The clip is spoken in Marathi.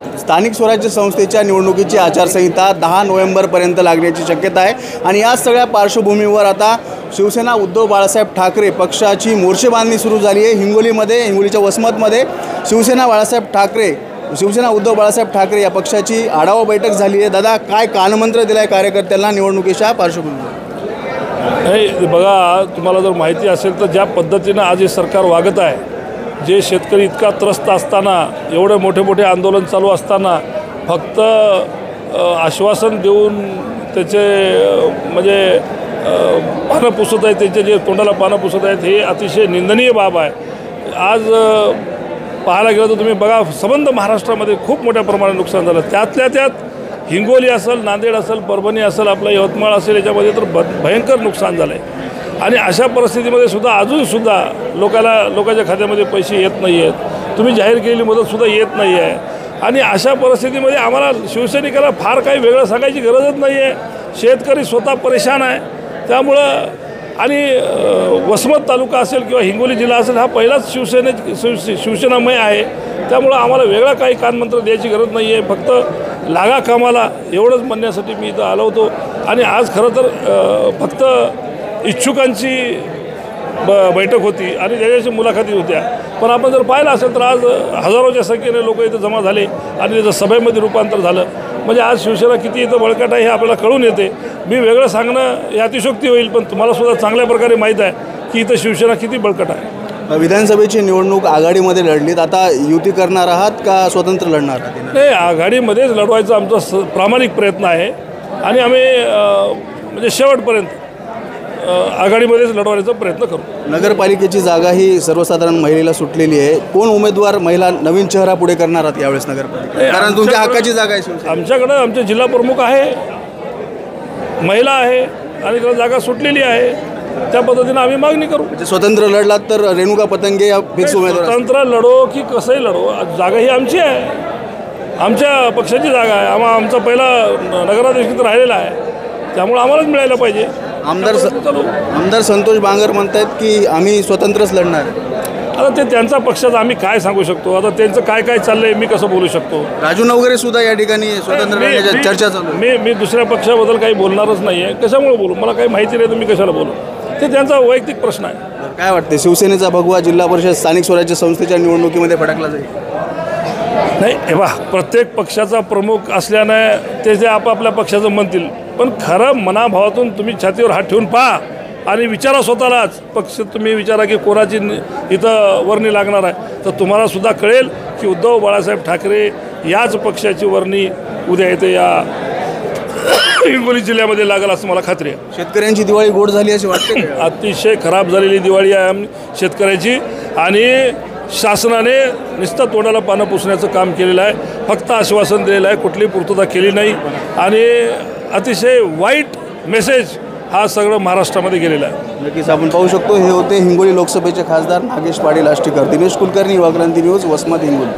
स्थानिक स्वराज्य संस्थेच्या निवडणुकीची आचारसंहिता 10 नोव्हेंबरपर्यंत लागण्याची शक्यता आहे आणि या सगळ्या पार्श्वभूमीवर आता शिवसेना उद्धव बाळासाहेब ठाकरे पक्षाची मोर्चेबांधणी सुरू झाली आहे। हिंगोलीच्या वसमतमध्ये शिवसेना उद्धव बाळासाहेब ठाकरे या पक्षाची आढावा बैठक झाली आहे। दादा, काय कानमंत्र दिला आहे कार्यकर्त्यांना निवडणुकीच्या पार्श्वभूमीवर? नाही बघा, तुम्हाला जर माहिती असेल तर ज्या पद्धतीनं आज हे सरकार वागत आहे, जे शेतकरी इतका त्रस्त असताना, एवढे मोठे मोठे आंदोलन चालू असताना फक्त आश्वासन देऊन त्याचे म्हणजे पानं पुसत आहेत, त्यांचे जे तोंडाला पानं पुसत आहेत, हे अतिशय निंदनीय बाब आहे। आज पाहायला गेलं तर तुम्ही बघा, संबंध महाराष्ट्रामध्ये खूप मोठ्या प्रमाणात नुकसान झालं। त्यातल्या त्यात हिंगोली असेल, नांदेड असेल, परभणी असेल, आपलं यवतमाळ असेल, याच्यामध्ये तर भयंकर नुकसान झालं आहे। आणि अशा परिस्थितीमध्ये सुद्धा अजूनसुद्धा लोकांच्या खात्यामध्ये पैसे येत नाही आहेत, तुम्ही जाहीर केलेली मदतसुद्धा येत नाही आहे। आणि अशा परिस्थितीमध्ये आम्हाला शिवसैनिकाला फार काही वेगळं सांगायची गरजच नाही आहे। शेतकरी स्वतः परेशान आहे, त्यामुळं आणि वसमत तालुका असेल किंवा हिंगोली जिल्हा असेल, हा पहिलाच शिवसेनामय आहे, त्यामुळं आम्हाला वेगळा काही कानमंत्र द्यायची गरज नाही आहे। फक्त लागा कामाला एवढंच म्हणण्यासाठी मी इथं आलो होतो। आणि आज खरं तर फक्त इच्छुकांची बैठक होती आणि त्याच्याशी मुलाखती होत्या, पण आपण जर पाहिलं असेल तर आज हजारोच्या संख्येने लोक इथं जमा झाले आणि त्याचं सभेमध्ये रूपांतर झालं। म्हणजे आज शिवसेना किती इथं बळकट आहे हे आपल्याला कळून येते। मी वेगळं सांगणं हे अतिशयोक्ती होईल, पण तुम्हालासुद्धा चांगल्या प्रकारे माहीत आहे की इथं शिवसेना किती बळकट आहे। विधानसभेची निवडणूक आघाडीमध्ये लढलीत, आता युती करणार आहात का स्वतंत्र लढणार आहात? नाही, आघाडीमध्येच लढवायचा आमचा प्रामाणिक प्रयत्न आहे आणि आम्ही म्हणजे शेवटपर्यंत आघाडीमध्येच लढवण्याचा प्रयत्न करू। नगरपालिकेची जागा ही सर्वसाधारण महिलेला सुटलेली आहे, कोण उमेदवार महिला नवीन चेहरा पुढे करणार आहात यावेळेस नगरपालिका? कारण तुमच्या हक्काची जागा आहे। आमच्याकडं आमचे जिल्हा प्रमुख आहे, महिला आहे आणि त्याला जागा सुटलेली आहे, त्या पद्धतीनं आम्ही मागणी करू। म्हणजे स्वतंत्र लढलात तर रेणुका पतंगे या फिक्स उमेदवार? स्वतंत्र लढो की कसंही लढो, जागा ही आमची आहे, आमच्या पक्षाची जागा आहे। आमचा पहिला नगराध्यक्ष राहिलेला आहे, त्यामुळे आम्हालाच मिळायला पाहिजे। आमदार संतोष बांगर म्हणतात की आम्ही स्वतंत्रच लढणार। आता ते त्यांचा पक्षाचा आम्ही काय सांगू शकतो, आता त्यांचं काय काय चाललंय मी कसं बोलू शकतो? राजू नवघरे सुद्धा या ठिकाणी स्वतंत्र लढण्याची चर्चा चालू आहे। मी दुसऱ्या पक्षाबद्दल काही बोलणारच नाही आहे, कशामुळे बोलू? मला काही माहिती नाही तर मी कशाला बोलू? ते त्यांचा वैयक्तिक प्रश्न आहे। काय वाटते, शिवसेनेचा भगवा जिल्हा परिषद स्थानिक स्वराज्य संस्थेच्या निवडणुकीमध्ये फटकला जाईल? नाही, हे बा, प्रत्येक पक्षाचा प्रमुख असल्यानं ते जे आपापल्या पक्षाचं म्हणतील, पण खरं मनाभावातून तुम्ही छातीवर हात ठेवून पहा आणि विचारा स्वतःलाच। पक्ष तुम्ही विचारा की कोणाची इथं वर्णी लागणार आहे, तर तुम्हालासुद्धा कळेल की उद्धव बाळासाहेब ठाकरे याच पक्षाची वर्णी उद्या येते या हिंगोली जिल्ह्यामध्ये लागेल असं मला खात्री आहे। शेतकऱ्यांची दिवाळी गोड झाली अशी वाटते? अतिशय खराब झालेली दिवाळी आहे शेतकऱ्याची आणि शासनाने नुसतं तोंडाला पानं पुसण्याचं काम केलेलं आहे, फक्त आश्वासन दिलेलं आहे, कुठलीही पूर्तता केली नाही आणि अतिशय वाईट मेसेज हा सगळं महाराष्ट्रामध्ये गेलेला आहे। नक्कीच आपण पाहू शकतो, हे होते हिंगोली लोकसभेचे खासदार नागेश पाटील आष्टीकर। दिनेश कुलकर्णी, युवा क्रांती न्यूज, वसमत, हिंगोली।